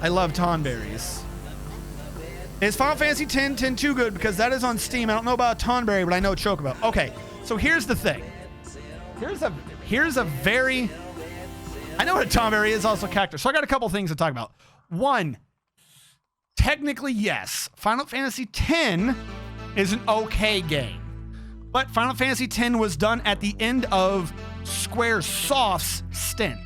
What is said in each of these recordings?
I love Tonberries. Is Final Fantasy X 10-2 good? Because that is on Steam. I don't know about Tonberry, but I know Chocobo. Okay, so here's the thing. Here's a very... I know what a Tonberry is, also Cactus. So I got a couple things to talk about. One, technically, yes. Final Fantasy X is an okay game. But Final Fantasy X was done at the end of Squaresoft's stint.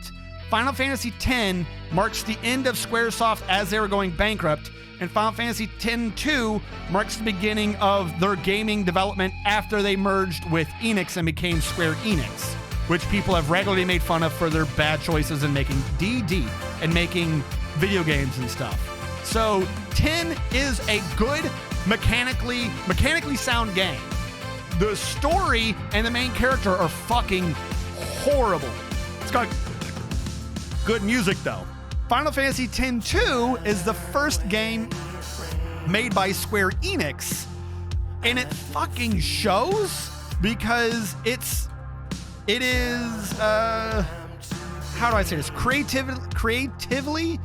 Final Fantasy X marks the end of Squaresoft as they were going bankrupt, and Final Fantasy X-2 marks the beginning of their gaming development after they merged with Enix and became Square Enix, which people have regularly made fun of for their bad choices in making DD and making video games and stuff. So 10 is a good mechanically sound game. The story and the main character are fucking horrible. It's got good music though. Final Fantasy X-2 is the first game made by Square Enix, and it fucking shows because it is how do I say this? Creatively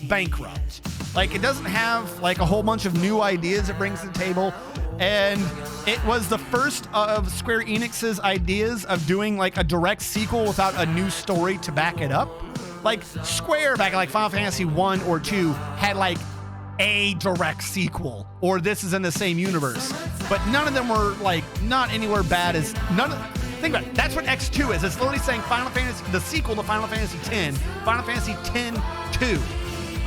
bankrupt. Like, it doesn't have like a whole bunch of new ideas it brings to the table, and it was the first of Square Enix's ideas of doing like a direct sequel without a new story to back it up. Like, Square back in like Final Fantasy 1 or 2 had like a direct sequel, or this is in the same universe, but none of them were like not anywhere bad as none of. Think about it. That's what X2 is. It's literally saying Final Fantasy, the sequel to Final Fantasy X, Final Fantasy X-2.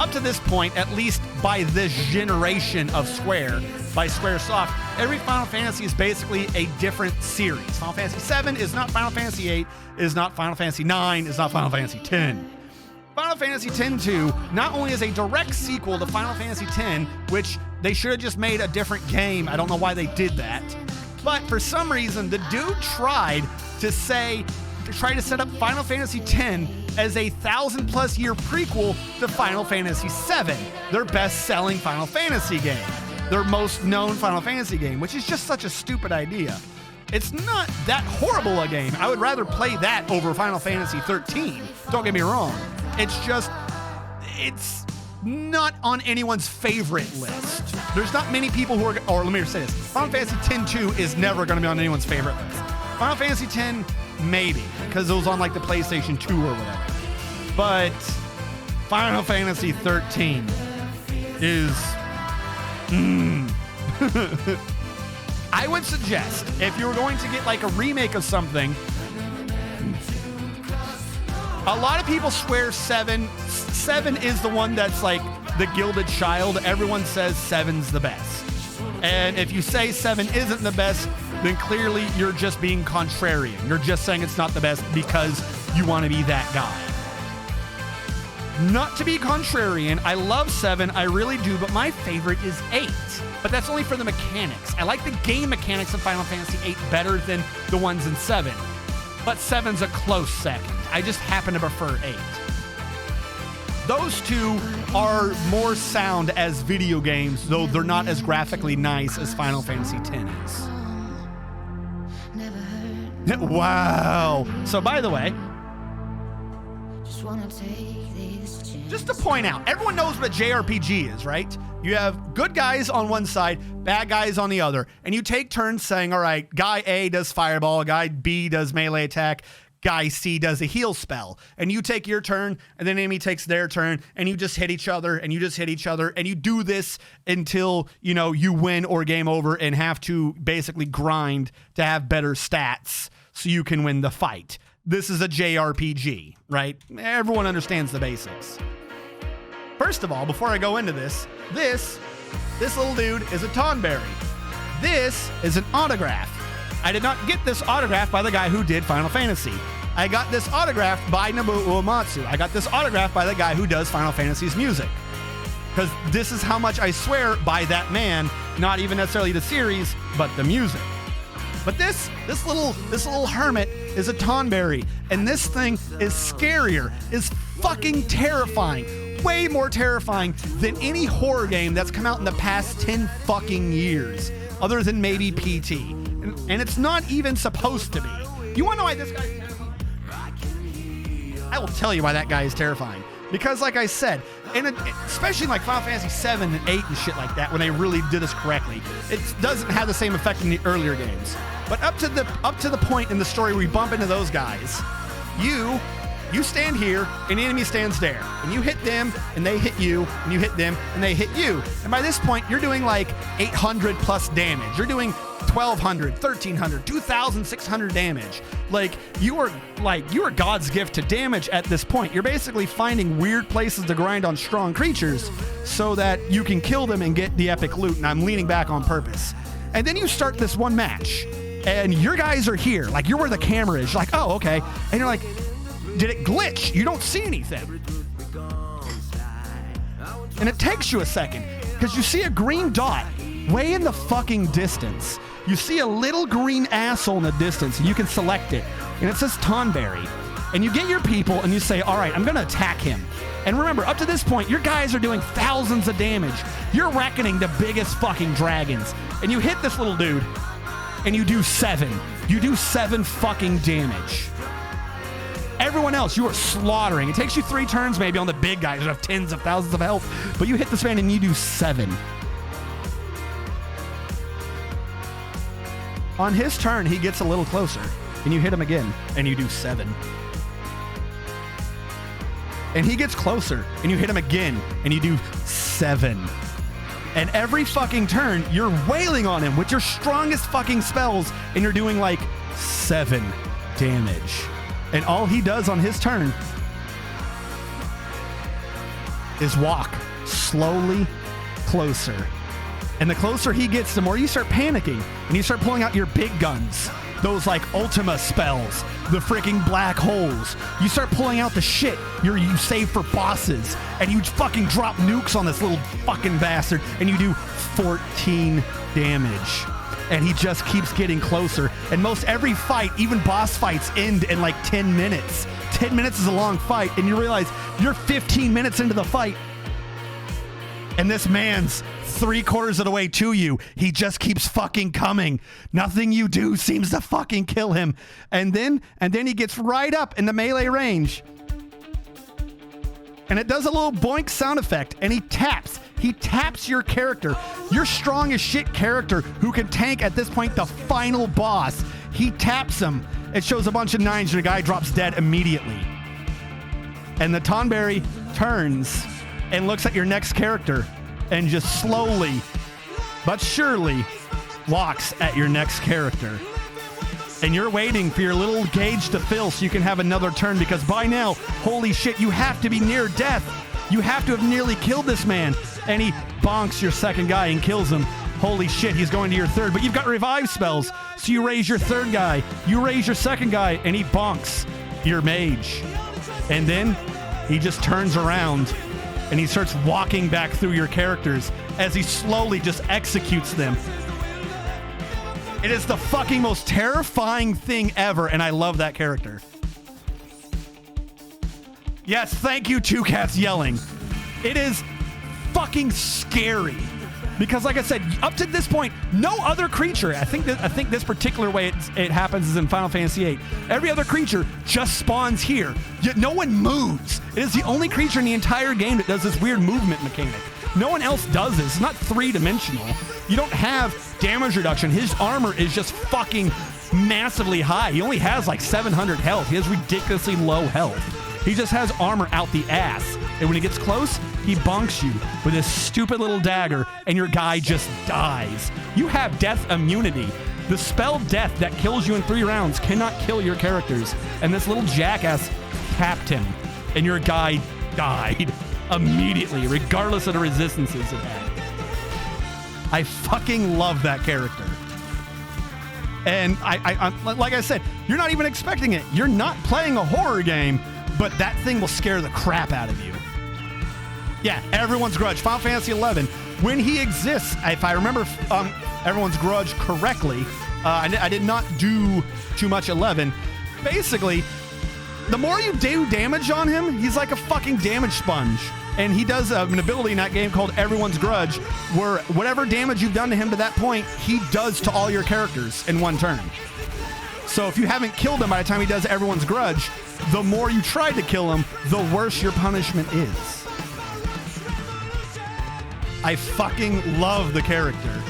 Up to this point, at least by this generation of Square, by Squaresoft, every Final Fantasy is basically a different series. Final Fantasy VII is not Final Fantasy VIII, is not Final Fantasy IX, is not Final Fantasy X. Final Fantasy X-2 not only is a direct sequel to Final Fantasy X, which they should have just made a different game. I don't know why they did that. But for some reason, the dude tried to set up Final Fantasy X as a 1,000+ year prequel to Final Fantasy VII, their best-selling Final Fantasy game, their most known Final Fantasy game, which is just such a stupid idea. It's not that horrible a game. I would rather play that over Final Fantasy 13. Don't get me wrong. It's not on anyone's favorite list. There's not many people who are, or let me say this, Final Fantasy X-2 is never going to be on anyone's favorite list. Final Fantasy X, maybe, because it was on like the PlayStation 2 or whatever. But Final Fantasy 13 is... I would suggest, if you were going to get like a remake of something, a lot of people swear 7 is the one that's like the gilded child. Everyone says 7's the best. And if you say 7 isn't the best, then clearly you're just being contrarian. You're just saying it's not the best because you want to be that guy. Not to be contrarian, I love 7, I really do, but my favorite is 8. But that's only for the mechanics. I like the game mechanics of Final Fantasy 8 better than the ones in 7. But 7's a close second. I just happen to prefer 8. Those two are more sound as video games, though they're not as graphically nice as Final Fantasy X is. Wow. So by the way, just to point out, everyone knows what a JRPG is, right? You have good guys on one side, bad guys on the other, and you take turns saying, all right, guy A does fireball, guy B does melee attack, guy C does a heal spell, and you take your turn, and then enemy takes their turn, and you just hit each other, and you just hit each other, and you do this until, you know, you win or game over and have to basically grind to have better stats so you can win the fight. This is a JRPG, right? Everyone understands the basics. First of all, before I go into this little dude is a Tonberry. This is an autograph. I did not get this autograph by the guy who did Final Fantasy. I got this autograph by Nobuo Uematsu. I got this autograph by the guy who does Final Fantasy's music. Because this is how much I swear by that man, not even necessarily the series, but the music. But this little hermit is a Tonberry, and this thing is scarier, is fucking terrifying. Way more terrifying than any horror game that's come out in the past 10 fucking years, other than maybe PT. And it's not even supposed to be. You want to know why this guy's terrifying? I will tell you why that guy is terrifying. Because like I said, especially in like Final Fantasy 7 and 8 and shit like that, when they really did this correctly, it doesn't have the same effect in the earlier games. But up to the point in the story where you bump into those guys, you stand here and the enemy stands there, and you hit them and they hit you, and you hit them and they hit you. And by this point, you're doing like 800 plus damage. You're doing 1,200, 1,300, 2,600 damage. Like you are God's gift to damage at this point. You're basically finding weird places to grind on strong creatures so that you can kill them and get the epic loot. And I'm leaning back on purpose. And then you start this one match, and your guys are here. Like you're where the camera is. You're like, oh, okay. And you're like, did it glitch? You don't see anything. And it takes you a second because you see a green dot way in the fucking distance. You see a little green asshole in the distance, and you can select it. And it says Tonberry. And you get your people and you say, all right, I'm going to attack him. And remember, up to this point, your guys are doing thousands of damage. You're reckoning the biggest fucking dragons. And you hit this little dude and you do 7. You do 7 fucking damage. Everyone else, you are slaughtering. It takes you 3 turns maybe on the big guys that have tens of thousands of health, but you hit this man and you do 7. On his turn, he gets a little closer, and you hit him again, and you do 7. And he gets closer, and you hit him again, and you do 7. And every fucking turn, you're wailing on him with your strongest fucking spells, and you're doing like 7 damage. And all he does on his turn is walk slowly closer. And the closer he gets, the more you start panicking. And you start pulling out your big guns. Those like Ultima spells. The freaking black holes. You start pulling out the shit you save for bosses. And you fucking drop nukes on this little fucking bastard. And you do 14 damage. And he just keeps getting closer. And most every fight, even boss fights, end in like 10 minutes. 10 minutes is a long fight, and you realize you're 15 minutes into the fight, and this man's 3/4 of the way to you. He just keeps fucking coming. Nothing you do seems to fucking kill him. And then he gets right up in the melee range, and it does a little boink sound effect, and he taps. He taps your character, your strong as shit character who can tank at this point the final boss. He taps him. It shows a bunch of 9s and the guy drops dead immediately. And the Tonberry turns and looks at your next character and just slowly but surely walks at your next character. And you're waiting for your little gauge to fill so you can have another turn, because by now, holy shit, you have to be near death. You have to have nearly killed this man. And he bonks your second guy and kills him. Holy shit, he's going to your third. But you've got revive spells. So you raise your third guy. You raise your second guy, and he bonks your mage. And then he just turns around, and he starts walking back through your characters as he slowly just executes them. It is the fucking most terrifying thing ever, and I love that character. Yes, thank you, Two Cats Yelling. It is fucking scary, because like I said, up to this point, no other creature, I think this particular way it happens is in Final Fantasy VIII. Every other creature just spawns here, yet no one moves. It is the only creature in the entire game that does this weird movement mechanic. No one else does this. It's not 3-dimensional. You don't have damage reduction. His armor is just fucking massively high. He only has like 700 health. He has ridiculously low health. He just has armor out the ass. And when he gets close, he bonks you with his stupid little dagger, and your guy just dies. You have death immunity. The spell death that kills you in 3 rounds cannot kill your characters. And this little jackass tapped him, and your guy died immediately, regardless of the resistances it had. I fucking love that character. And I like I said, you're not even expecting it. You're not playing a horror game, but that thing will scare the crap out of you. Yeah, Everyone's Grudge, Final Fantasy XI. When he exists, if I remember Everyone's Grudge correctly, I did not do too much 11. Basically, the more you do damage on him, he's like a fucking damage sponge. And he does an ability in that game called Everyone's Grudge, where whatever damage you've done to him to that point, he does to all your characters in one turn. So if you haven't killed him by the time he does Everyone's Grudge, the more you try to kill him, the worse your punishment is. I fucking love the character.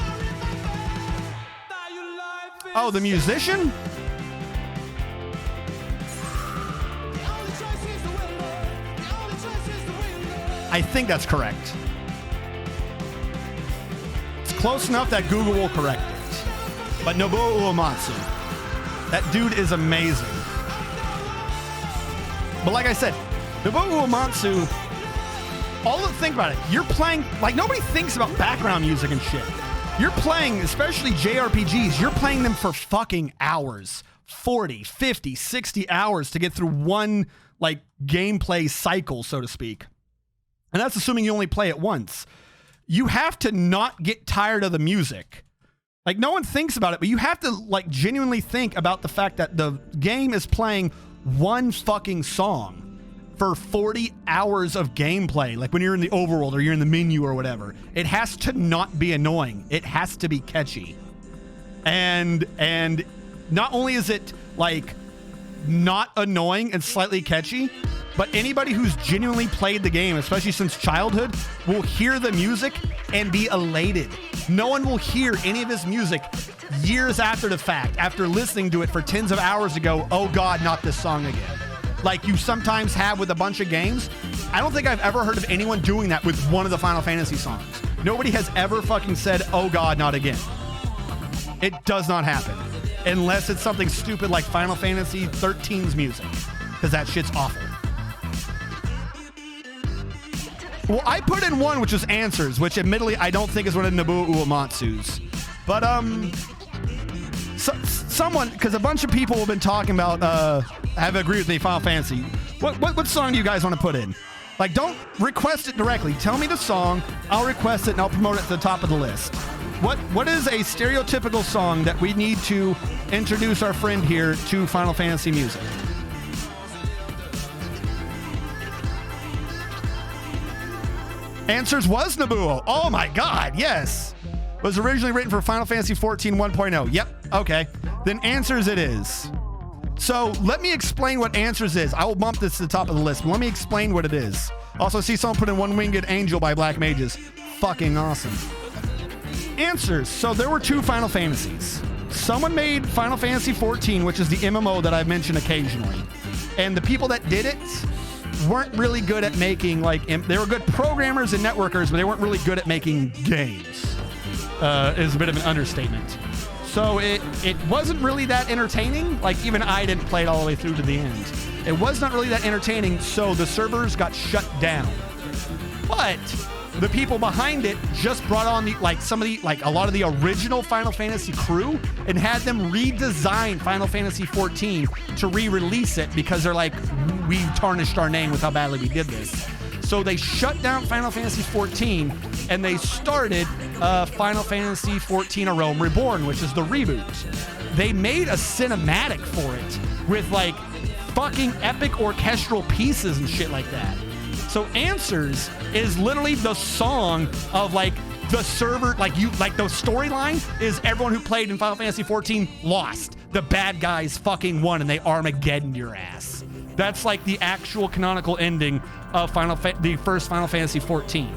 Oh, the musician? I think that's correct. It's close enough that Google will correct it. But Nobuo Uematsu, that dude is amazing. But like I said, Nobuo Uematsu, think about it. You're playing, like nobody thinks about background music and shit. You're playing, especially JRPGs, you're playing them for fucking hours. 40, 50, 60 hours to get through one like gameplay cycle, so to speak. And that's assuming you only play it once. You have to not get tired of the music. Like no one thinks about it, but you have to like genuinely think about the fact that the game is playing one fucking song for 40 hours of gameplay. Like when you're in the overworld or you're in the menu or whatever, it has to not be annoying. It has to be catchy. And not only is it like not annoying and slightly catchy, but anybody who's genuinely played the game, especially since childhood, will hear the music and be elated. No one will hear any of his music years after the fact, after listening to it for tens of hours ago, oh God, not this song again. Like you sometimes have with a bunch of games. I don't think I've ever heard of anyone doing that with one of the Final Fantasy songs. Nobody has ever fucking said, oh God, not again. It does not happen. Unless it's something stupid like Final Fantasy 13's music, because that shit's awful. Well, I put in one, which was Answers, which admittedly I don't think is one of Nobuo Uematsu's. But, someone, because a bunch of people have been talking about, have agreed with me, Final Fantasy. What song do you guys want to put in? Like, don't request it directly. Tell me the song, I'll request it, and I'll promote it to the top of the list. What is a stereotypical song that we need to introduce our friend here to Final Fantasy music? Answers was Nobuo. Oh my God, yes. Was originally written for Final Fantasy 14 1.0. Yep, okay. Then Answers it is. So let me explain what Answers is. I will bump this to the top of the list, but let me explain what it is. Also, see someone put in One Winged Angel by Black Mages. Fucking awesome. Answers. So there were two Final Fantasies. Someone made Final Fantasy 14, which is the MMO that I've mentioned occasionally. And the people that did it weren't really good at making, like, they were good programmers and networkers, but they weren't really good at making games. Is a bit of an understatement. So it wasn't really that entertaining. Like, even I didn't play it all the way through to the end. It was not really that entertaining, so the servers got shut down. But the people behind it just brought on a lot of the original Final Fantasy crew and had them redesign Final Fantasy 14 to re-release it because they're like, we tarnished our name with how badly we did this. So they shut down Final Fantasy 14 and they started Final Fantasy 14 A Realm Reborn, which is the reboot. They made a cinematic for it with like fucking epic orchestral pieces and shit like that. So Answers is literally the song of like the server, the storyline is everyone who played in Final Fantasy 14 lost. The bad guys fucking won and they Armageddon your ass. That's like the actual canonical ending of the first Final Fantasy 14.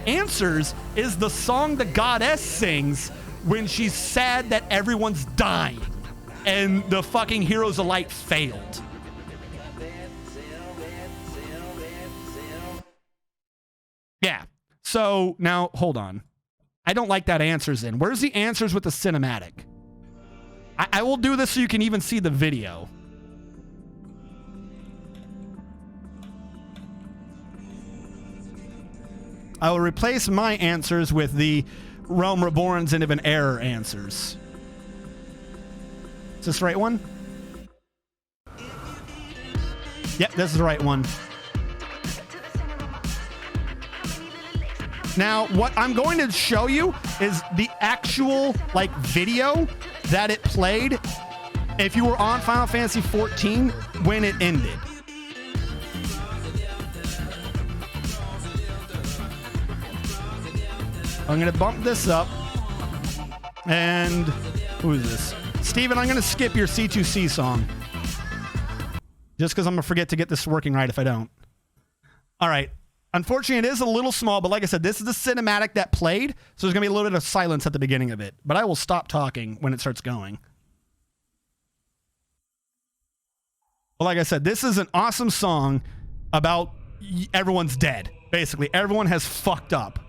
Answers is the song the goddess sings when she's sad that everyone's dying and the fucking Heroes of Light failed. Yeah. So now, hold on. I don't like that Answers in. Where's the Answers with the cinematic? I will do this so you can even see the video. I will replace my Answers with the Realm Reborn's End of an Error Answers. Is this the right one? Yep, this is the right one. Now, what I'm going to show you is the actual like video that it played if you were on Final Fantasy 14 when it ended. I'm going to bump this up. And who is this? Steven, I'm going to skip your C2C song. Just because I'm going to forget to get this working right if I don't. All right. Unfortunately, it is a little small, but like I said, this is the cinematic that played, so there's going to be a little bit of silence at the beginning of it. But I will stop talking when it starts going. But like I said, this is an awesome song about everyone's dead. Basically, everyone has fucked up.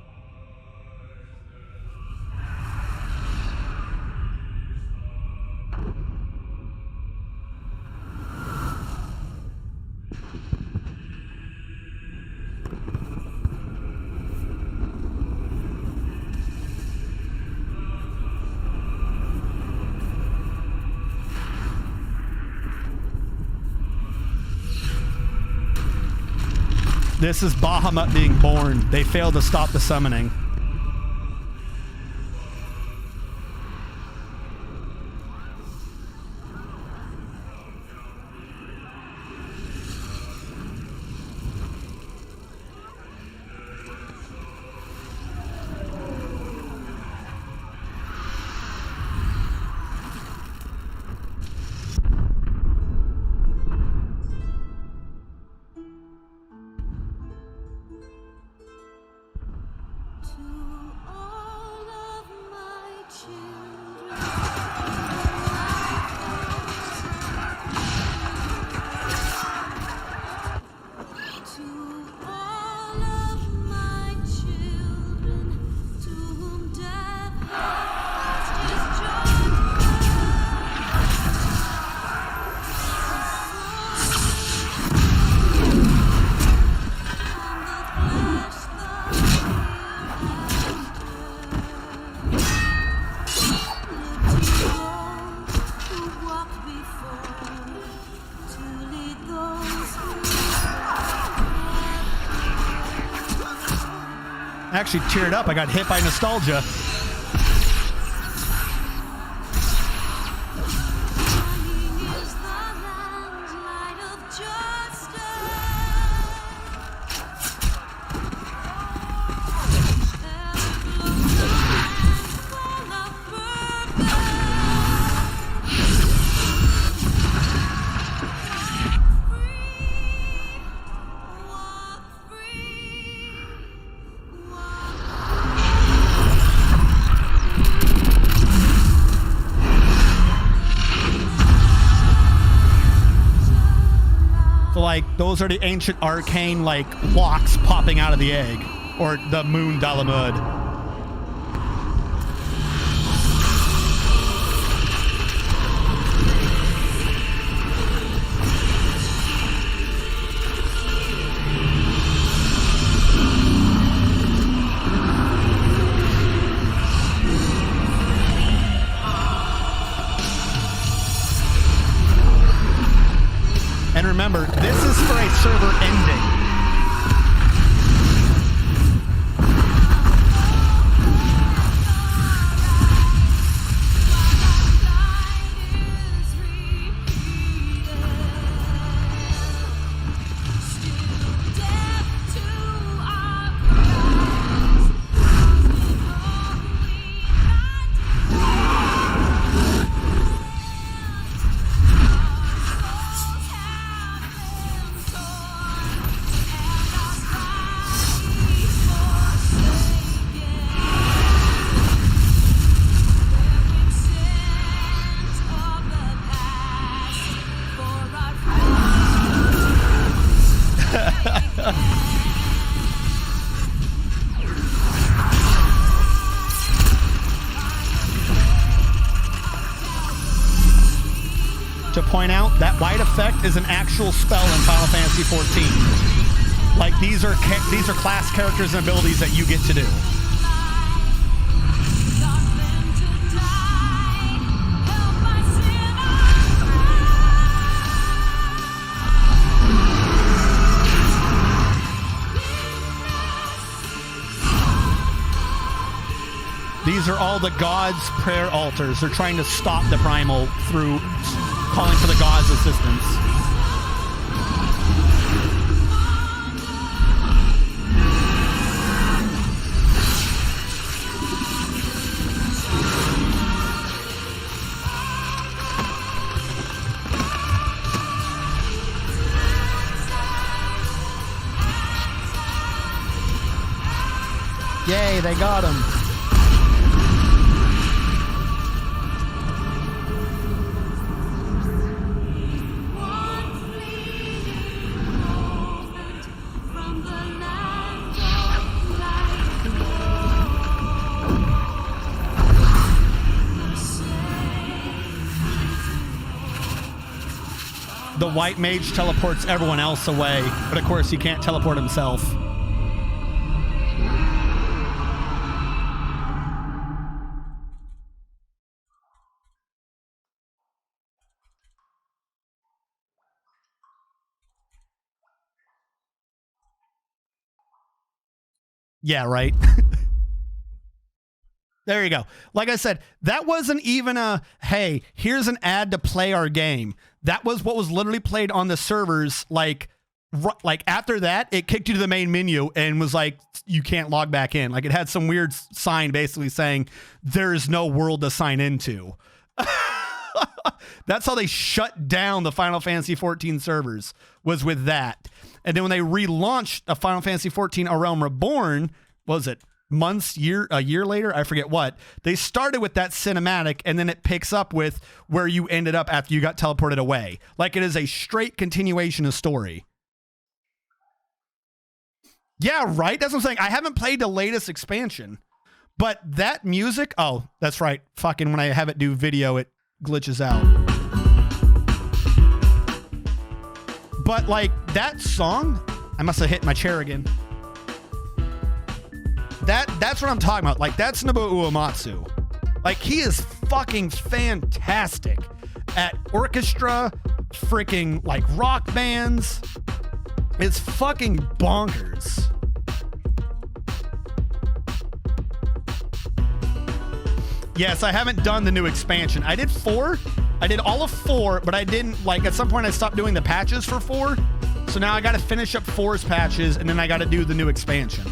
This is Bahamut being born. They failed to stop the summoning. Actually teared up. I got hit by nostalgia. Like, those are the ancient arcane, like, locks popping out of the egg. Or the moon Dalamud. And remember, this is for a server ending. To point out, that white effect is an actual spell in Final Fantasy XIV. Like, these are class characters and abilities that you get to do. These are all the gods' prayer altars. They're trying to stop the primal through calling for the gods' assistance. Yay, they got him. The white mage teleports everyone else away, but of course he can't teleport himself. Yeah, right. There you go. Like I said, that wasn't even a, hey, here's an ad to play our game. That was what was literally played on the servers. Like after that, it kicked you to the main menu and was like, you can't log back in. Like it had some weird sign basically saying there's no world to sign into. That's how they shut down the Final Fantasy 14 servers, was with that. And then when they relaunched a Final Fantasy 14 A Realm Reborn, what was it? A year later, I forget what, they started with that cinematic, and then it picks up with where you ended up after you got teleported away. Like it is a straight continuation of story. Yeah, right? That's what I'm saying. I haven't played the latest expansion, but that music, oh, that's right. Fucking when I have it do video, it glitches out. But like that song, I must have hit my chair again. That's what I'm talking about. Like that's Nobuo Uematsu. Like he is fucking fantastic at orchestra, freaking like rock bands. It's fucking bonkers. Yes, I haven't done the new expansion. I did 4. I did all of 4, but I didn't, like, at some point I stopped doing the patches for 4. So now I got to finish up 4's patches, and then I got to do the new expansion.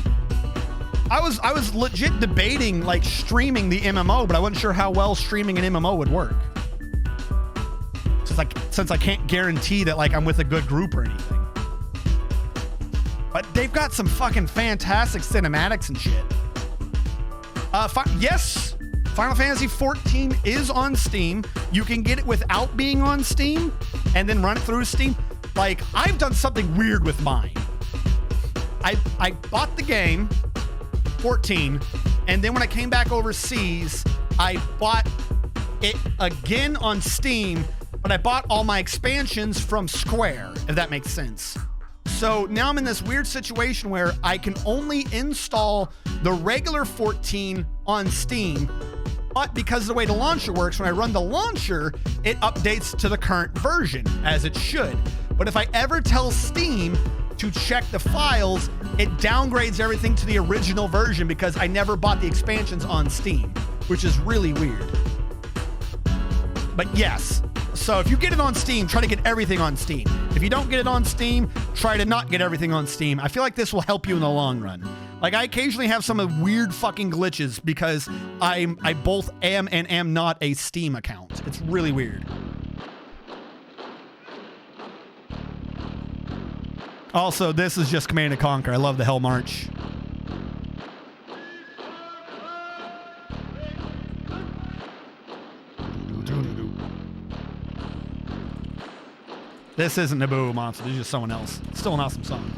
I was legit debating, like, streaming the MMO, but I wasn't sure how well streaming an MMO would work. Since I can't guarantee that, like, I'm with a good group or anything. But they've got some fucking fantastic cinematics and shit. Yes, Final Fantasy 14 is on Steam. You can get it without being on Steam and then run it through Steam. Like, I've done something weird with mine. I bought the game, 14, and then when I came back overseas, I bought it again on Steam, but I bought all my expansions from Square, if that makes sense. So now I'm in this weird situation where I can only install the regular 14 on Steam, but because of the way the launcher works, when I run the launcher, it updates to the current version, as it should. But if I ever tell Steam to check the files, it downgrades everything to the original version because I never bought the expansions on Steam, which is really weird. But yes, so if you get it on Steam, try to get everything on Steam. If you don't get it on Steam, try to not get everything on Steam. I feel like this will help you in the long run. Like, I occasionally have some of weird fucking glitches because I both am and am not a Steam account. It's really weird. Also, this is just Command & Conquer. I love the Hell March. This isn't Nobuo Uematsu. This is just someone else. It's still an awesome song.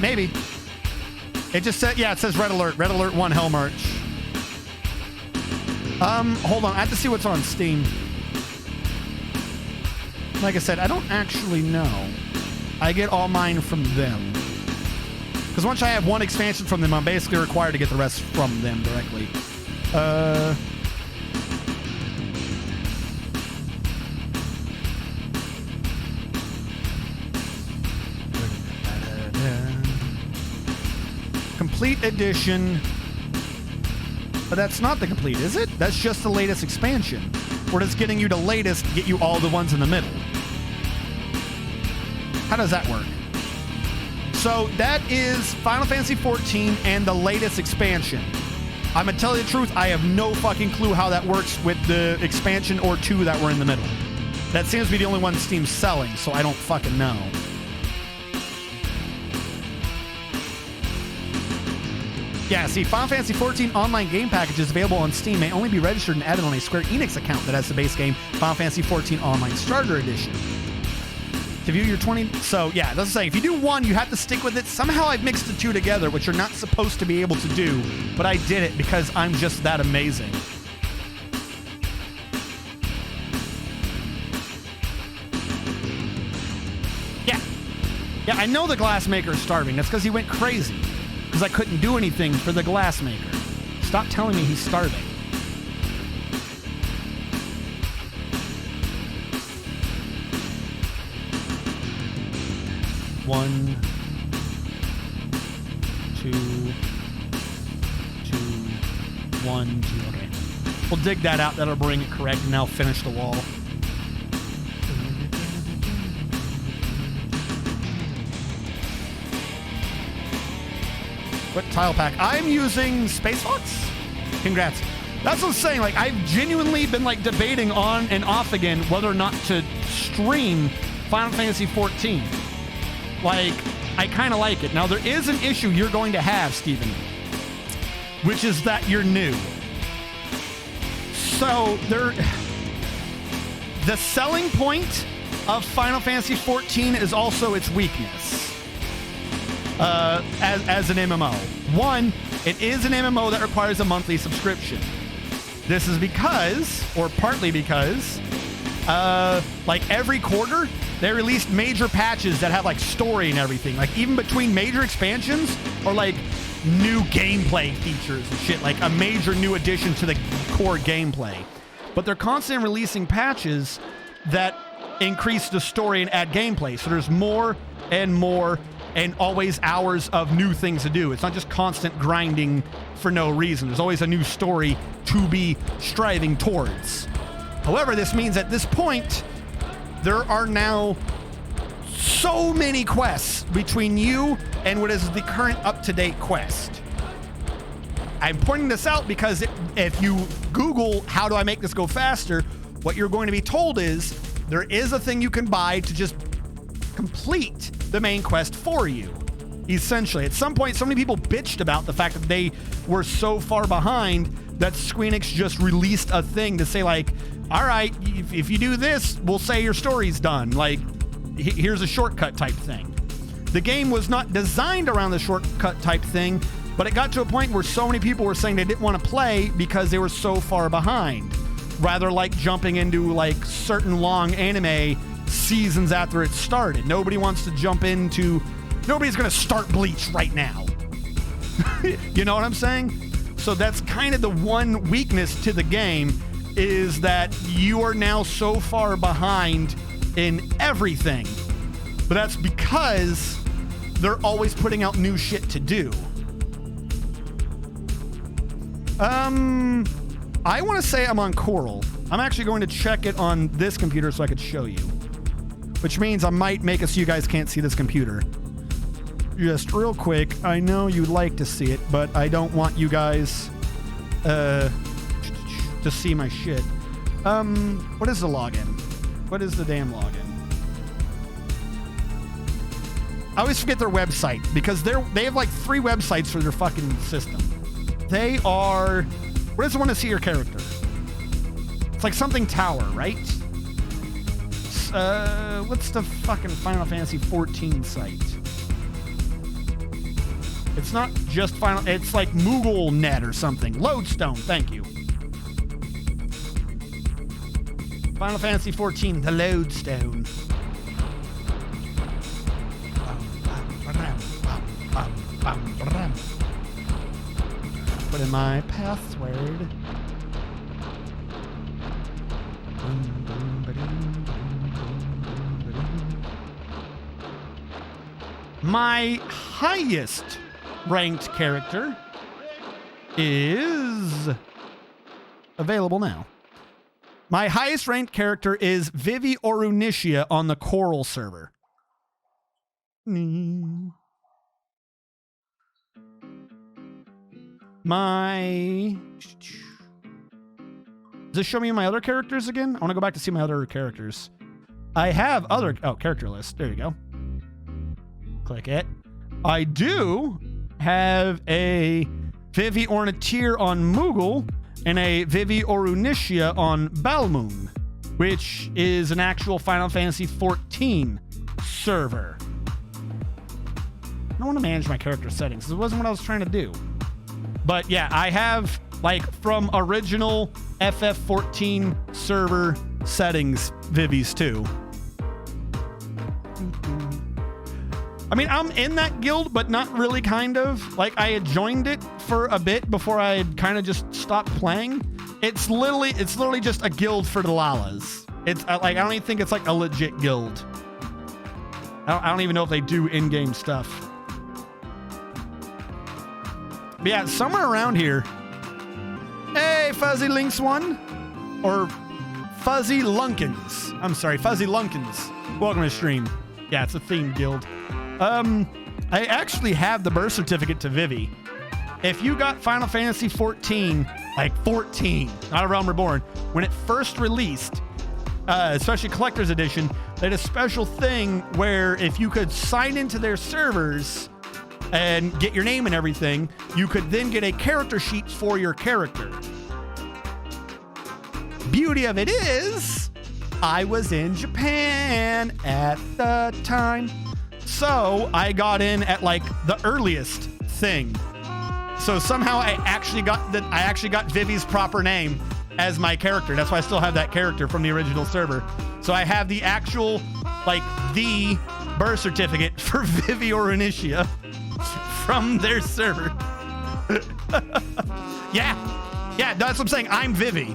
Maybe. It just said, yeah, it says Red Alert. Red Alert 1 Hell March. Hold on. I have to see what's on Steam. Like I said, I don't actually know. I get all mine from them. Because once I have one expansion from them, I'm basically required to get the rest from them directly. Complete edition. But that's not the complete, is it? That's just the latest expansion. We're just getting you the latest, get you all the ones in the middle. How does that work? So that is Final Fantasy 14 and the latest expansion. I'm gonna tell you the truth, I have no fucking clue how that works with the expansion or 2 that were in the middle. That seems to be the only one Steam's selling, so I don't fucking know. Yeah, see, Final Fantasy 14 online game packages available on Steam may only be registered and added on a Square Enix account that has the base game Final Fantasy 14 Online Starter Edition. To view your 20... So, yeah, that's what I'm saying. If you do one, you have to stick with it. Somehow I've mixed the 2 together, which you're not supposed to be able to do, but I did it because I'm just that amazing. Yeah. Yeah, I know the glassmaker is starving. That's because he went crazy. Because I couldn't do anything for the glassmaker. Stop telling me he's starving. One, two, one, two. Okay. We'll dig that out. That'll bring it correct, and now finish the wall. What tile pack? I'm using Space Fox. Congrats. That's what I'm saying. Like, I've genuinely been like debating on and off again whether or not to stream Final Fantasy 14. Like, I kind of like it. Now, there is an issue you're going to have, Steven, which is that you're new. So, the selling point of Final Fantasy 14 is also its weakness. As an MMO. One, it is an MMO that requires a monthly subscription. This is because, or partly because, like every quarter, they released major patches that have like story and everything. Like even between major expansions or like new gameplay features and shit, like a major new addition to the core gameplay. But they're constantly releasing patches that increase the story and add gameplay. So there's more and more and always hours of new things to do. It's not just constant grinding for no reason. There's always a new story to be striving towards. However, this means at this point, there are now so many quests between you and what is the current up-to-date quest. I'm pointing this out because if you Google, how do I make this go faster, what you're going to be told is there is a thing you can buy to just complete the main quest for you. Essentially, at some point, so many people bitched about the fact that they were so far behind that Square Enix just released a thing to say like, all right, if you do this, we'll say your story's done. Like, here's a shortcut type thing. The game was not designed around the shortcut type thing, but it got to a point where so many people were saying they didn't want to play because they were so far behind. Rather like jumping into like certain long anime seasons after it started. Nobody wants to jump into... Nobody's going to start Bleach right now. You know what I'm saying? So that's kind of the one weakness to the game, is that you are now so far behind in everything. But that's because they're always putting out new shit to do. I want to say I'm on Coral. I'm actually going to check it on this computer so I could show you. Which means I might make it so you guys can't see this computer. Just real quick, I know you'd like to see it, but I don't want you guys to see my shit. What is the login? What is the damn login? I always forget their website because they have like 3 websites for their fucking system. They are... What is the one to see your character? It's like something tower, right? What's the fucking Final Fantasy 14 site? It's not just Final... It's like MoogleNet or something. Lodestone, thank you. Final Fantasy 14, the Lodestone. Put in my password. My highest ranked character is available now. My highest ranked character is Vivi Orunishia on the Coral server. my... Does this show me my other characters again? I want to go back to see my other characters. I have other... Oh, character list. There you go. Click it. I do have a Vivi Ornithir on Moogle and a Vivi Orunitia on Balmoon, which is an actual Final Fantasy XIV server. I don't want to manage my character settings. It wasn't what I was trying to do. But yeah, I have like from original FF14 server settings Vivi's too. I mean, I'm in that guild, but not really, kind of. Like, I had joined it for a bit before I had kind of just stopped playing. It's literally just a guild for the Lalas. It's like, I don't even think it's like a legit guild. I don't even know if they do in-game stuff. But yeah, somewhere around here. Hey, Fuzzy Lynx 1. Or Fuzzy Lunkins. I'm sorry, Fuzzy Lunkins. Welcome to stream. Yeah, it's a themed guild. I actually have the birth certificate to Vivi. If you got Final Fantasy 14, like 14, not A Realm Reborn, when it first released, especially Collector's Edition, they had a special thing where if you could sign into their servers and get your name and everything, you could then get a character sheet for your character. Beauty of it is, I was in Japan at the time. So I got in at like the earliest thing. So somehow I actually got Vivi's proper name as my character. That's why I still have that character from the original server. So I have the actual, like, the birth certificate for Vivi Orunitia from their server. Yeah, that's what I'm saying. I'm Vivi.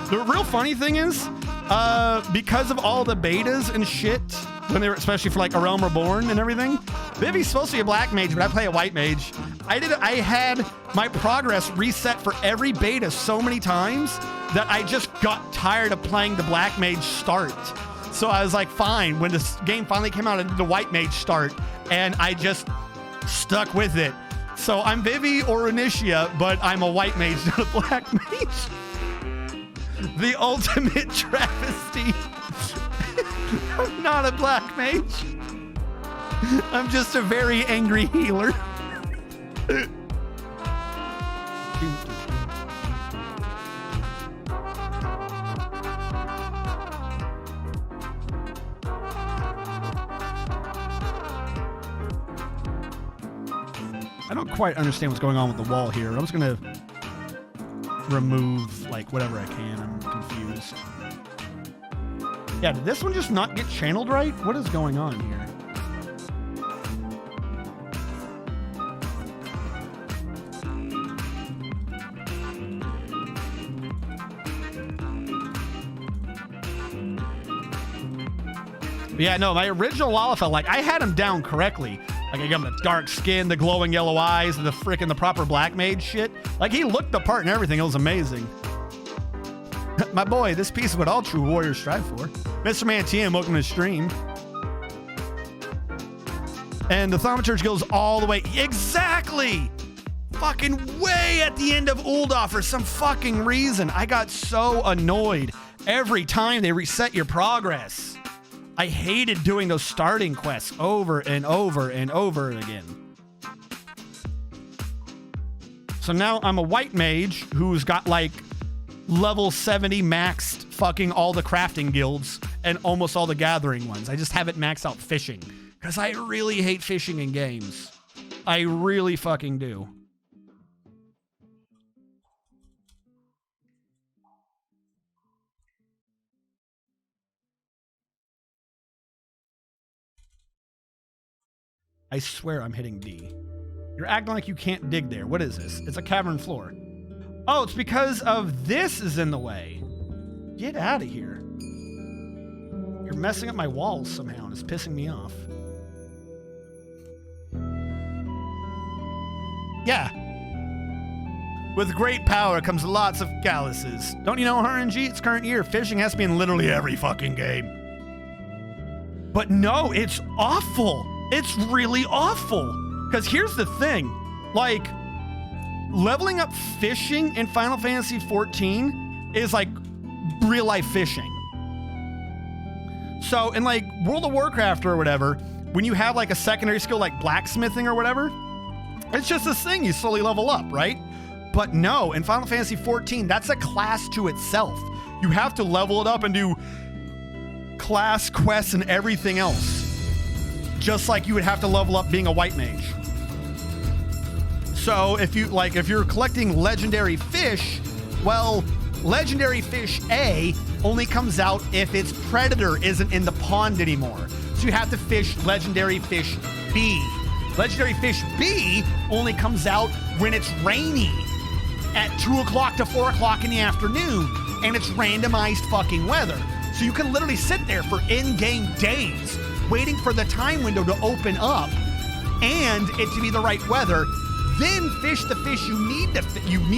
The real funny thing is, because of all the betas and shit, when they were, especially for like A Realm Reborn and everything, Vivi's supposed to be a black mage, but I play a white mage. I had my progress reset for every beta so many times that I just got tired of playing the black mage start. So I was like, fine. When this game finally came out, I did the white mage start, and I just stuck with it. So I'm Vivi Orunitia, but I'm a white mage, not a black mage. The ultimate travesty. I'm not a black mage. I'm just a very angry healer. I don't quite understand what's going on with the wall here. I'm just gonna remove like whatever I can. I'm confused. Yeah, did this one just not get channeled right? What is going on here? Yeah, no, my original Lalafell, like, I had him down correctly. Like, I got him the dark skin, the glowing yellow eyes, and the proper black mage shit. Like, he looked the part and everything. It was amazing. My boy, this piece is what all true warriors strive for. Mr. Mantian, welcome to the stream. And the Thaumaturge goes all the way. Exactly! Fucking way at the end of Ul'dah for some fucking reason. I got so annoyed every time they reset your progress. I hated doing those starting quests over and over and over again. So now I'm a white mage who's got like level 70 maxed fucking all the crafting guilds and almost all the gathering ones. I just haven't maxed out fishing because I really hate fishing in games. I really fucking do. I swear I'm hitting D. You're acting like you can't dig there. What is this? It's a cavern floor. Oh, it's because of this is in the way. Get out of here. You're messing up my walls somehow and it's pissing me off. Yeah. With great power comes lots of calluses. Don't you know, RNG? It's current year. Fishing has to be in literally every fucking game. But no, it's awful. It's really awful. Because here's the thing. Like, leveling up fishing in Final Fantasy XIV is like real life fishing. So in like World of Warcraft or whatever, when you have like a secondary skill like blacksmithing or whatever, it's just this thing you slowly level up, right? But no, in Final Fantasy XIV, that's a class to itself. You have to level it up and do class quests and everything else. Just like you would have to level up being a white mage. So if you're collecting legendary fish, well, legendary fish A only comes out if its predator isn't in the pond anymore. So you have to fish legendary fish B. Legendary fish B only comes out when it's rainy at 2 o'clock to 4 o'clock in the afternoon, and it's randomized fucking weather. So you can literally sit there for in-game days waiting for the time window to open up and it to be the right weather. Then fish the fish you need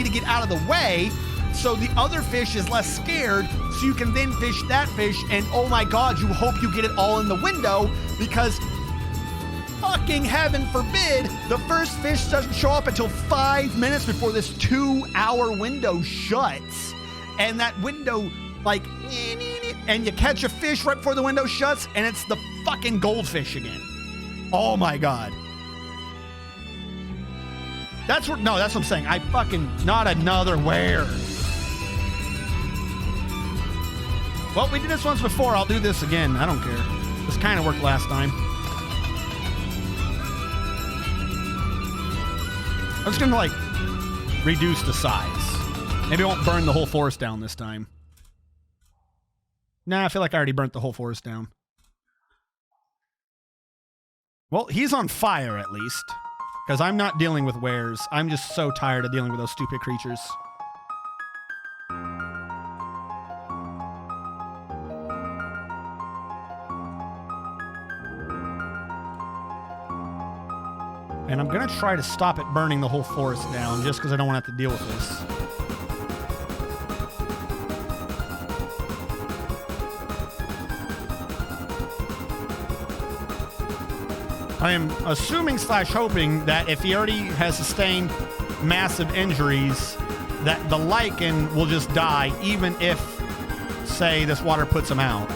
to get out of the way, so the other fish is less scared, so you can then fish that fish, and oh my god, you hope you get it all in the window, because fucking heaven forbid the first fish doesn't show up until 5 minutes before this 2-hour window shuts. And that window, like, and you catch a fish right before the window shuts, and it's the fucking goldfish again. Oh my god. That's what I'm saying. Not another where. Well, we did this once before. I'll do this again. I don't care. This kind of worked last time. I'm just gonna, like, reduce the size. Maybe I won't burn the whole forest down this time. Nah, I feel like I already burnt the whole forest down. Well, he's on fire, at least. Because I'm not dealing with wares. I'm just so tired of dealing with those stupid creatures. And I'm going to try to stop it burning the whole forest down, just because I don't want to have to deal with this. I am assuming / hoping that if he already has sustained massive injuries, that the lichen will just die, even if, say, this water puts him out.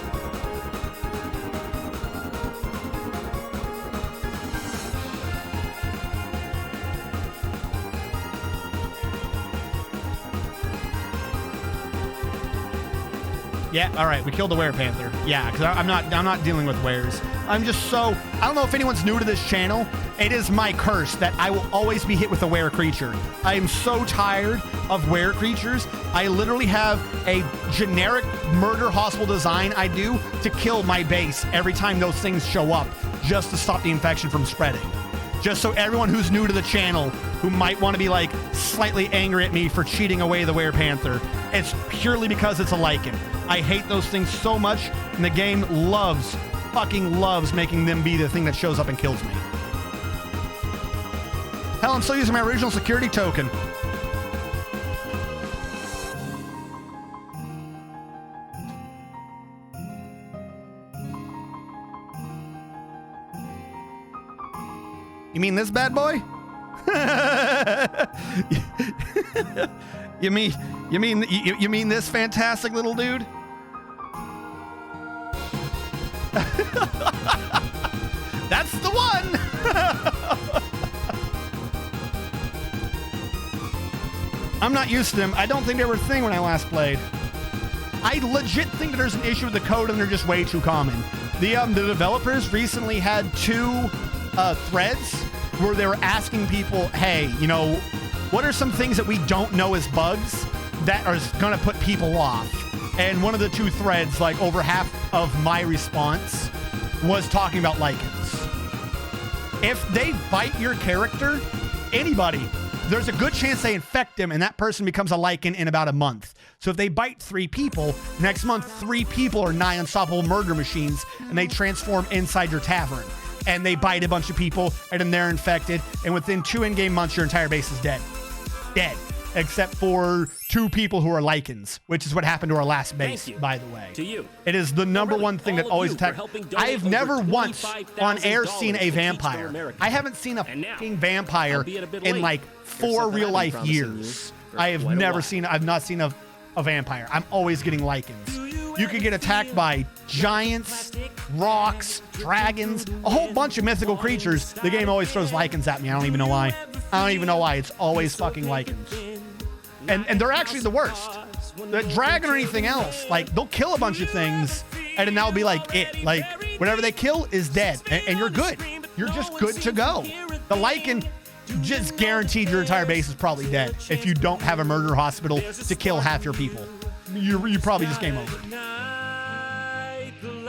Yeah, all right, we killed the werepanther. Yeah, because I'm not dealing with wares. I'm just so, I don't know if anyone's new to this channel. It is my curse that I will always be hit with a were creature. I am so tired of were creatures. I literally have a generic murder hospital design I do to kill my base every time those things show up, just to stop the infection from spreading. Just so everyone who's new to the channel, who might want to be like slightly angry at me for cheating away the werepanther, it's purely because it's a lichen. I hate those things so much, and the game fucking loves making them be the thing that shows up and kills me. Hell, I'm still using my original security token. You mean this bad boy? You mean this fantastic little dude? That's the one. I'm not used to them. I don't think they were a thing when I last played. I legit think that there's an issue with the code and they're just way too common. The developers recently had 2 threads where they were asking people, hey, you know, what are some things that we don't know as bugs that are going to put people off? And one of the 2 threads, like over half of my response, was talking about lichens. If they bite your character, anybody, there's a good chance they infect them and that person becomes a lichen in about a month. So if they bite 3 people, next month 3 people are nigh unstoppable murder machines and they transform inside your tavern. And they bite a bunch of people and then they're infected. And within 2 in-game months, your entire base is dead. Dead. except for 2 people who are lichens, which is what happened to our last base, by the way. To you. It is the number one thing that always attacks. I've never once on air seen a to vampire. I haven't seen a fucking vampire in like 4 real life years. I've not seen a vampire. I'm always getting lichens. You can get attacked by giants, rocks, dragons, a whole bunch of mythical creatures. The game always throws lichens at me. I don't even know why. It's always fucking lichens. And they're actually the worst. The dragon or anything else, like, they'll kill a bunch of things, and then that'll be like it. Like, whatever they kill is dead, and you're good. You're just good to go. The lichen, just guaranteed your entire base is probably dead if you don't have a murder hospital to kill half your people. You probably just game over.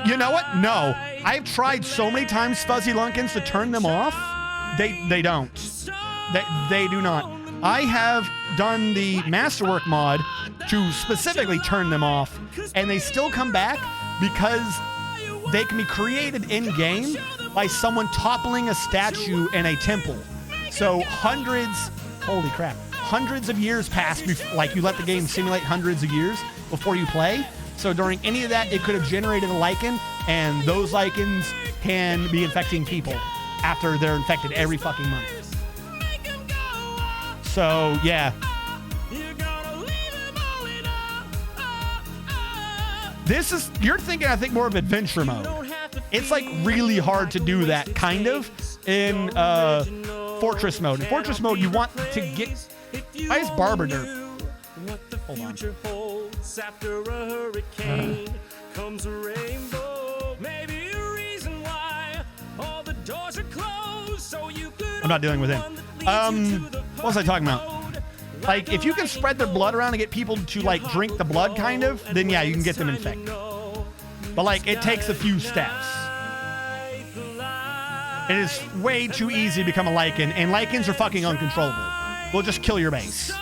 You know what? No. I've tried so many times, Fuzzy Lunkins, to turn them off. They don't. They do not. I have done the Masterwork mod to specifically turn them off, and they still come back because they can be created in-game by someone toppling a statue in a temple. So hundreds of years pass before, like, you let the game simulate hundreds of years before you play. So during any of that, it could have generated a lichen, and those lichens can be infecting people after they're infected every fucking month. So, yeah. You're thinking, I think, more of adventure mode. It's like really hard to do that kind of in fortress mode. In fortress mode, you want to get... Why is Barber dirt? Hold on. After a hurricane comes a rainbow, maybe a reason why all the doors are closed, so you could. I'm not dealing with him. What was I talking about? Like, if you can spread their blood around and get people to, like, drink the blood, kind of, then yeah, you can get them infected. But, like, it takes a few steps. It is way too easy to become a lichen, and lichens are fucking uncontrollable. They'll just kill your base.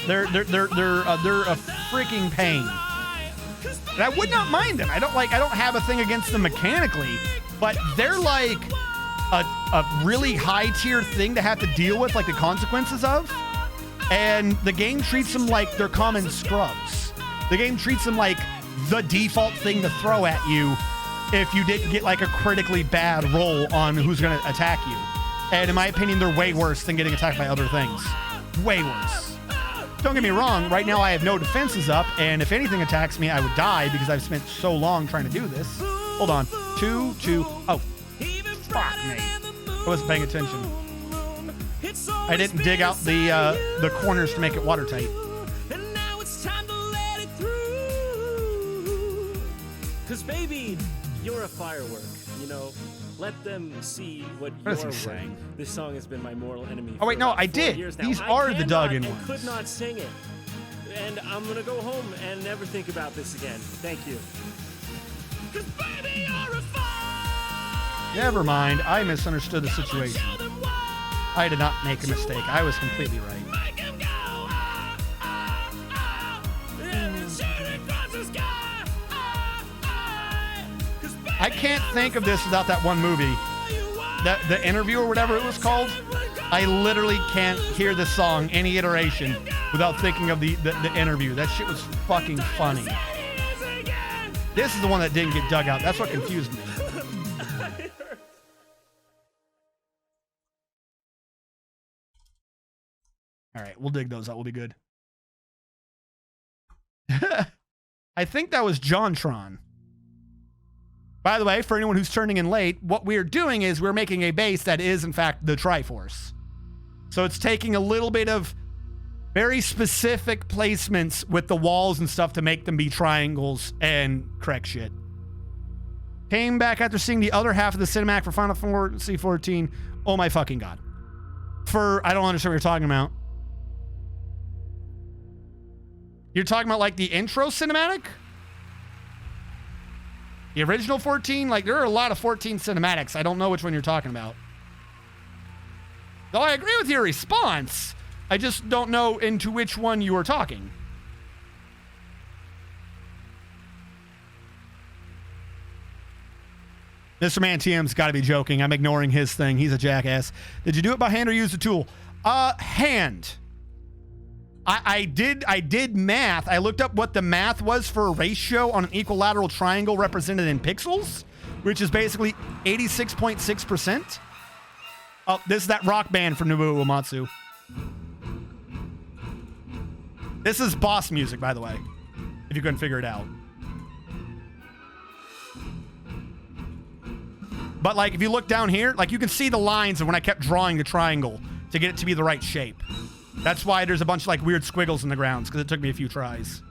They're a freaking pain. And I would not mind them. I don't have a thing against them mechanically, but they're like a really high tier thing to have to deal with, like the consequences of. And the game treats them like they're common scrubs. The game treats them like the default thing to throw at you if you didn't get like a critically bad roll on who's going to attack you. And in my opinion, they're way worse than getting attacked by other things. Way worse. Don't get me wrong, right now I have no defenses up, and if anything attacks me, I would die because I've spent so long trying to do this. Hold on. 2. Oh. Fuck me. I wasn't paying attention. I didn't dig out the corners to make it watertight. And now it's time to let it through. 'Cause baby, you're a firework, you know. Let them see what is you're he saying? This song has been my mortal enemy. Oh wait, no, I did. These are the Duggan ones. I could not sing it, and I'm gonna go home and never think about this again. Thank you. 'Cause baby, you're a fire. Never mind. I misunderstood the situation. I did not make a mistake. I was completely right. I can't think of this without that one movie. The Interview or whatever it was called. I literally can't hear this song, any iteration, without thinking of the Interview. That shit was fucking funny. This is the one that didn't get dug out. That's what confused me. All right, we'll dig those out. We'll be good. I think that was JonTron. By the way, for anyone who's turning in late, what we're doing is we're making a base that is, in fact, the Triforce. So it's taking a little bit of very specific placements with the walls and stuff to make them be triangles and correct shit. Came back after seeing the other half of the cinematic for Final Fantasy 14. Oh my fucking God. I don't understand what you're talking about. You're talking about like the intro cinematic? The original 14? Like, there are a lot of 14 cinematics. I don't know which one you're talking about. Though I agree with your response, I just don't know into which one you are talking. Mr. Man TM's got to be joking. I'm ignoring his thing. He's a jackass. Did you do it by hand or use a tool? Hand. I did math. I looked up what the math was for a ratio on an equilateral triangle represented in pixels, which is basically 86.6%. Oh, this is that rock band from Nobuo Uematsu. This is boss music, by the way, if you couldn't figure it out. But like, if you look down here, like you can see the lines of when I kept drawing the triangle to get it to be the right shape. That's why there's a bunch of like weird squiggles in the grounds, because it took me a few tries.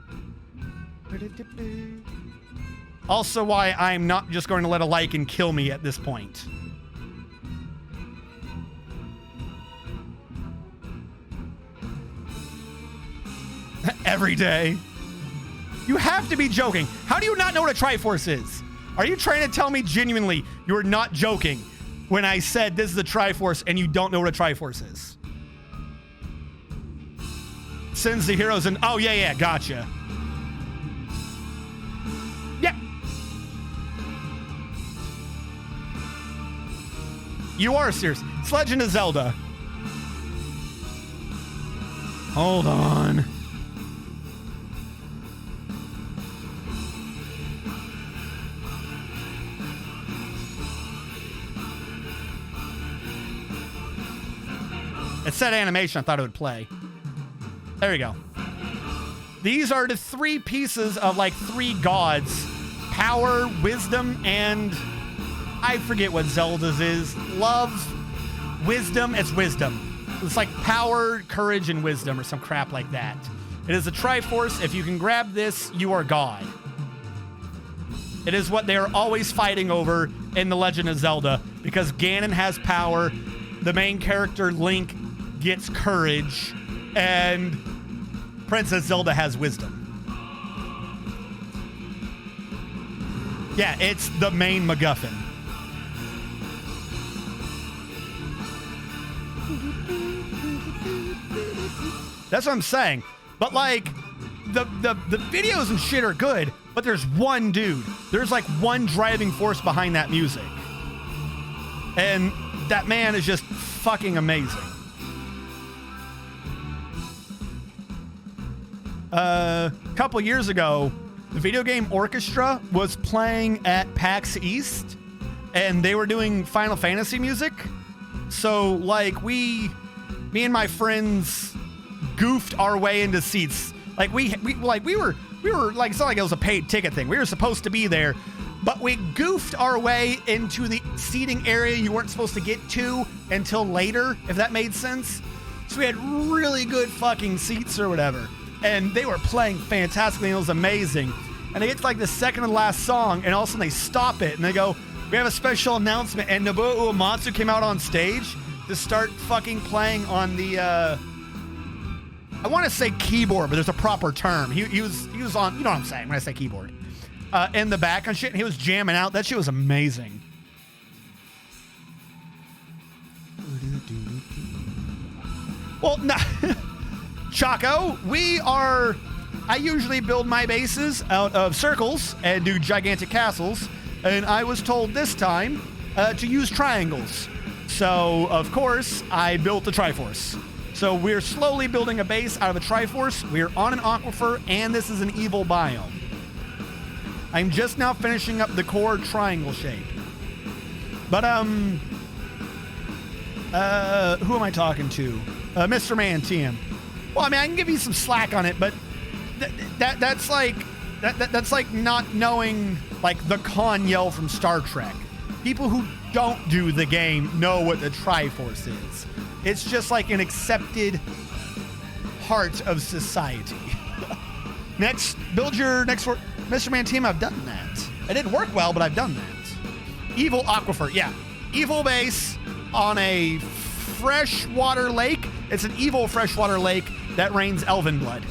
Also why I'm not just going to let a lichen kill me at this point. Every day. You have to be joking. How do you not know what a Triforce is? Are you trying to tell me genuinely you're not joking when I said this is a Triforce and you don't know what a Triforce is? Sends the heroes and oh yeah, gotcha. Yeah. You are serious. It's Legend of Zelda. Hold on. It said animation. I thought it would play. There you go. These are the three pieces of like three gods. Power, wisdom, and I forget what Zelda's is. Love, wisdom. It's wisdom. It's like power, courage, and wisdom or some crap like that. It is a Triforce. If you can grab this, you are God. It is what they are always fighting over in The Legend of Zelda because Ganon has power. The main character, Link, gets courage, and Princess Zelda has wisdom. Yeah, it's the main MacGuffin. That's what I'm saying. But like, the videos and shit are good, but there's one dude. There's like one driving force behind that music. And that man is just fucking amazing. A couple years ago, the video game orchestra was playing at PAX East, and they were doing Final Fantasy music. So, like, me and my friends goofed our way into seats. Like, we were like, it's not like it was a paid ticket thing. We were supposed to be there, but we goofed our way into the seating area you weren't supposed to get to until later, if that made sense. So we had really good fucking seats or whatever. And they were playing fantastically, and it was amazing. And they get to like the second to last song, and all of a sudden they stop it, and they go, we have a special announcement. And Nobuo Uematsu came out on stage to start fucking playing on the, I want to say keyboard, but there's a proper term. He was on, you know what I'm saying when I say keyboard. In the back and shit, and he was jamming out. That shit was amazing. Well, no. Chaco, I usually build my bases out of circles and do gigantic castles, and I was told this time to use triangles. So, of course, I built the Triforce. So we're slowly building a base out of a Triforce. We're on an aquifer, and this is an evil biome. I'm just now finishing up the core triangle shape. But, who am I talking to? Mr. Man TM. Well, I mean, I can give you some slack on it, but that's like not knowing like the Khan yell from Star Trek. People who don't do the game know what the Triforce is. It's just like an accepted part of society. Build your next Mr. Man team. I've done that. It didn't work well, but I've done that. Evil aquifer, yeah. Evil base on a freshwater lake. It's an evil freshwater lake that rains elven blood.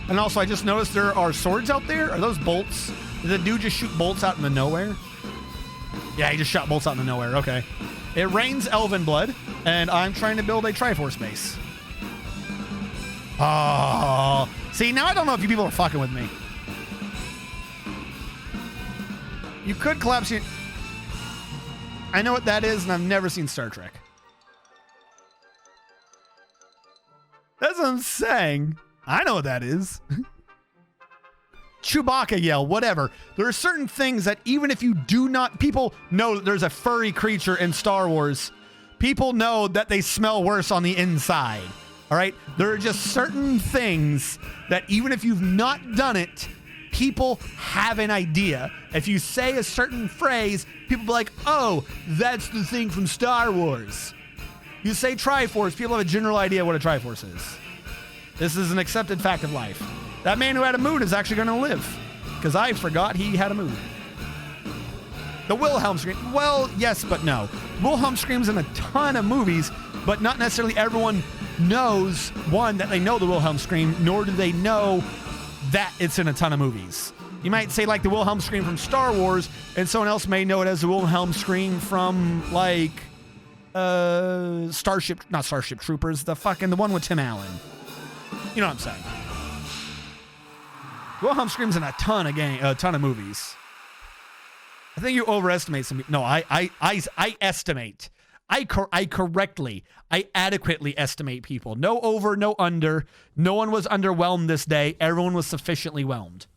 And also, I just noticed there are swords out there. Are those bolts? Did the dude just shoot bolts out in the nowhere? Yeah, he just shot bolts out in the nowhere. Okay. It rains elven blood, and I'm trying to build a Triforce base. Oh. See, now I don't know if you people are fucking with me. You could collapse it. I know what that is, and I've never seen Star Trek. That's what I'm saying. I know what that is. Chewbacca yell, whatever. There are certain things that even if you do not, people know that there's a furry creature in Star Wars. People know that they smell worse on the inside. All right? There are just certain things that even if you've not done it, people have an idea. If you say a certain phrase, people be like, oh, that's the thing from Star Wars. You say Triforce, people have a general idea what a Triforce is. This is an accepted fact of life. That man who had a moon is actually going to live, because I forgot he had a moon. The Wilhelm scream. Well, yes, but no. Wilhelm screams in a ton of movies, but not necessarily everyone knows, one, that they know the Wilhelm scream, nor do they know that it's in a ton of movies. You might say like the Wilhelm scream from Star Wars, and someone else may know it as the Wilhelm scream from like not Starship Troopers, the one with Tim Allen. You know what I'm saying? Wilhelm screams in a ton of movies. I think you overestimate some. No, I estimate. I adequately estimate people. No over, no under. No one was underwhelmed this day. Everyone was sufficiently whelmed.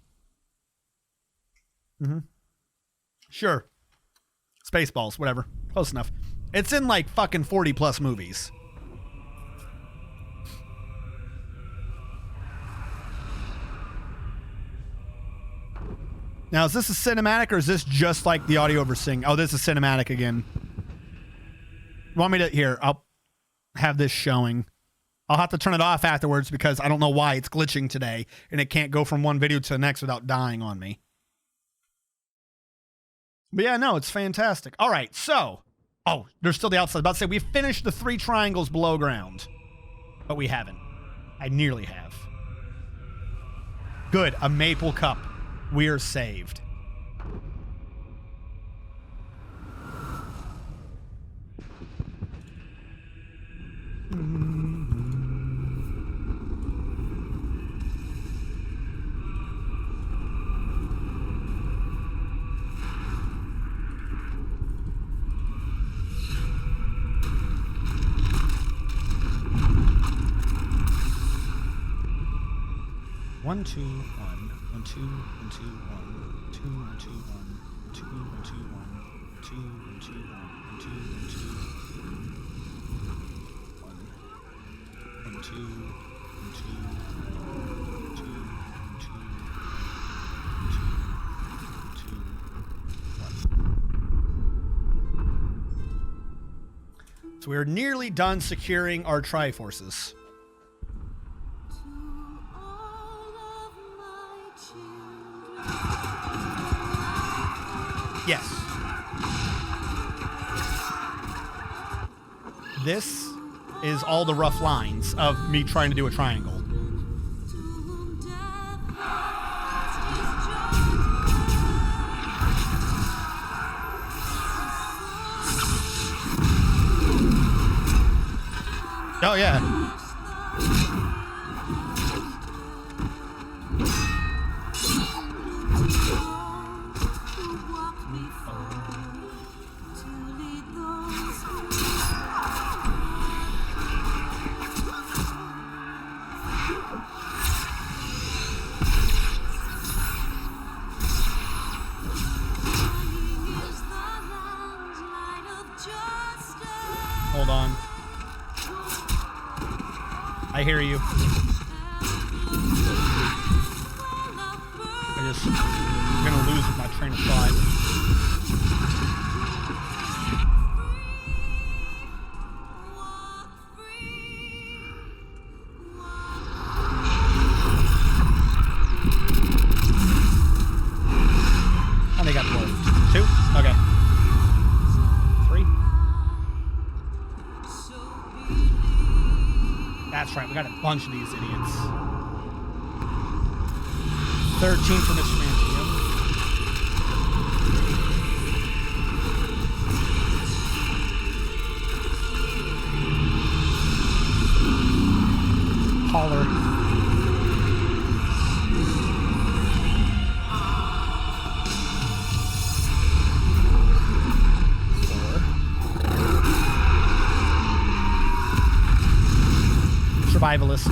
Mm-hmm. Sure. Spaceballs, whatever. Close enough. It's in like fucking 40 plus movies. Now, is this a cinematic or is this just like the audio over sing? Oh, this is cinematic again. You want me to? Here, I'll have this showing. I'll have to turn it off afterwards because I don't know why it's glitching today and it can't go from one video to the next without dying on me. But yeah, no, it's fantastic. All right, so. Oh, there's still the outside. I was about to say, we finished the 3 triangles below ground. But we haven't. I nearly have. Good, a maple cup. We're saved. One, two, one. 1, 2, 1, 2, 1, 2, 1, 2, 1, 2, 1, 2, 1, 2, 1, 2, 1, 2, 1, 2, 1, 1, 2, 1, 2, 1, 2, 1, 2, 1. So we're nearly done securing our Triforces. Yes. This is all the rough lines of me trying to do a triangle. Oh, yeah. Hold on. I hear you. I'm gonna lose my train of thought. How many got dwarfed? 2? Okay. 3? That's right, we got a bunch of these idiots. 13 for Mr. Mantium. Holler. survivalist.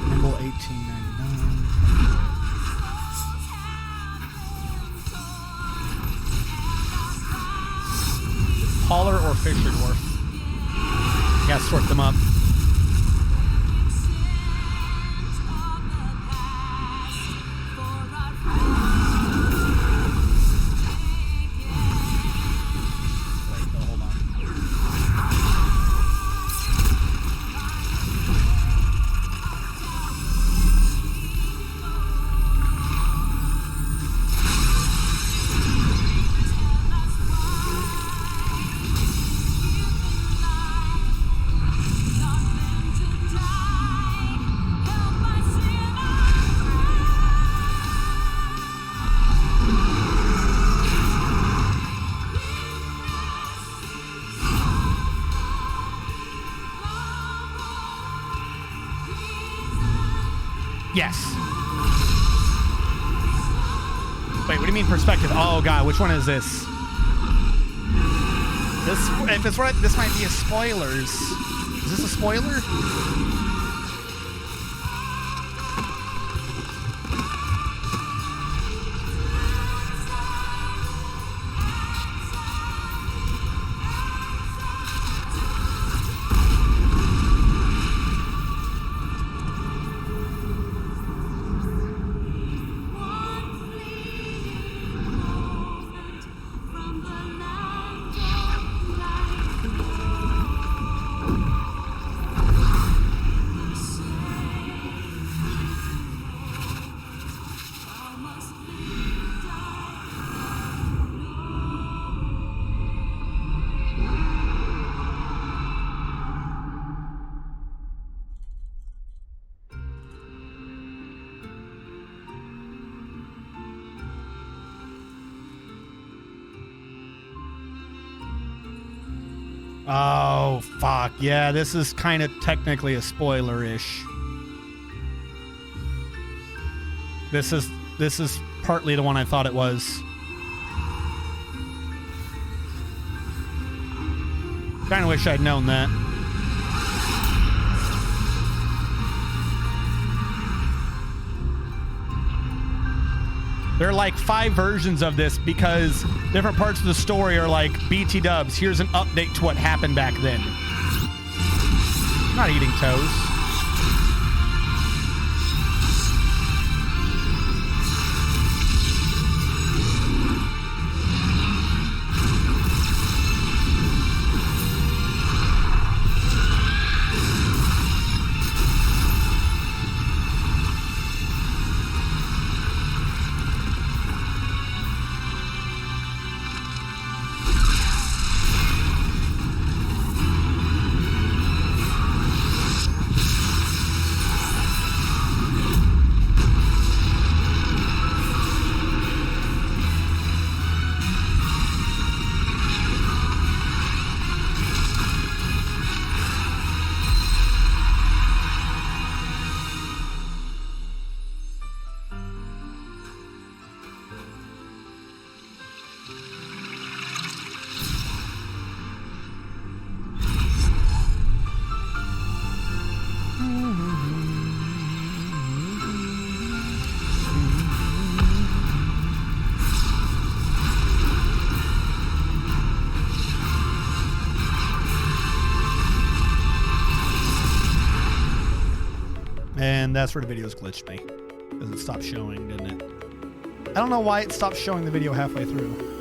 Nimble 1899. Hauler or Fisher Dwarf? You gotta sort them up. Wait, no, hold on. Yes. Wait, what do you mean perspective? Oh god, which one is this? If it's right, this might be a spoilers. Is this a spoiler? Oh, fuck. Yeah, this is kind of technically a spoiler-ish. This is partly the one I thought it was. Kind of wish I'd known that. There are like 5 versions of this because different parts of the story are like BT dubs. Here's an update to what happened back then. I'm not eating toes. And that's where the videos glitched me. Because it stopped showing, didn't it? I don't know why it stopped showing the video halfway through.